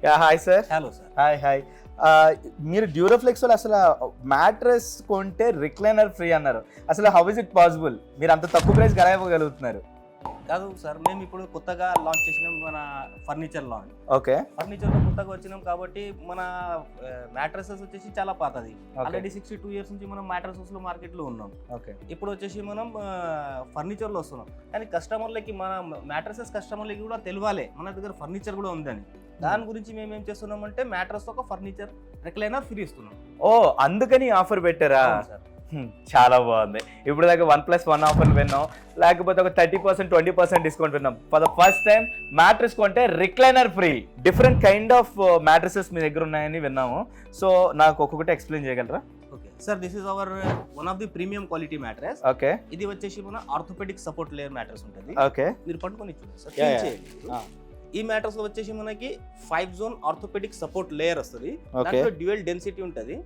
Yeah hi sir. Hello sir. Hi. మీరు డ్యూరోఫ్లెక్స్ వాళ్ళు అసలు మ్యాట్రెస్ కొంటే రిక్లైనర్ ఫ్రీ అన్నారు. అసలు హౌ ఇస్ ఇట్ పాసిబుల్? మీరు అంత తక్కువ ప్రైస్ ఎలా ఇవ్వగలుగుతున్నారు? కాదు సార్, మేము ఇప్పుడు కొత్తగా లాంచ్ చేసినాం మన ఫర్నిచర్ లాంచ్. ఓకే. ఫర్నిచర్లో కొత్తగా వచ్చినాం కాబట్టి మన మ్యాట్రసెస్ వచ్చేసి చాలా పాతది. ఆల్రెడీ 62 years నుంచి మనం మ్యాట్రసెస్లో మార్కెట్లో ఉన్నాం. ఓకే. ఇప్పుడు వచ్చేసి మనం ఫర్నిచర్లో వస్తున్నాం. కానీ కస్టమర్లకి మన మ్యాట్రసెస్ కస్టమర్లకి కూడా తెలియాలి మన దగ్గర ఫర్నిచర్ కూడా ఉందని. దాని గురించి మేము ఏం చేస్తున్నామంటే మ్యాట్రస్ ఒక ఫర్నిచర్ రిక్లైనర్ ఫ్రీ ఇస్తున్నాం. ఓ అందుకని ఆఫర్ పెట్టారా? సార్ చాలా బాగుంది. ఇప్పుడు దాకా 1+1 ఆఫర్ విన్నాం, లేకపోతే ఒక 30% 20% డిస్కౌంట్ విన్నాం. For the first time mattress కొంటే recliner free. Different kind of mattresses మీ దగ్గర ఉన్నాయని విన్నాము. సో నాకు ఒక్కొక్కటి ఎక్స్ప్లెయిన్ చేయగలరా? Okay sir, this is our one of the premium quality mattress. Okay. ఇది వచ్చేసి మన ఆర్థోపెడిక్ సపోర్ట్ లేయర్ మ్యాట్రెస్ ఉంటుంది. ఓకే. మీరు పట్టుకొని చూడండి సార్. Yeah, feel చేయండి. ఈ మ్యాట్రెస్ లో వచ్చేసి మనకి 5 zone ఆర్థోపెడిక్ సపోర్ట్ లేయర్ వస్తుంది. Okay. దాంట్లో డ్యూయల్ డెన్సిటీ ఉంటుంది.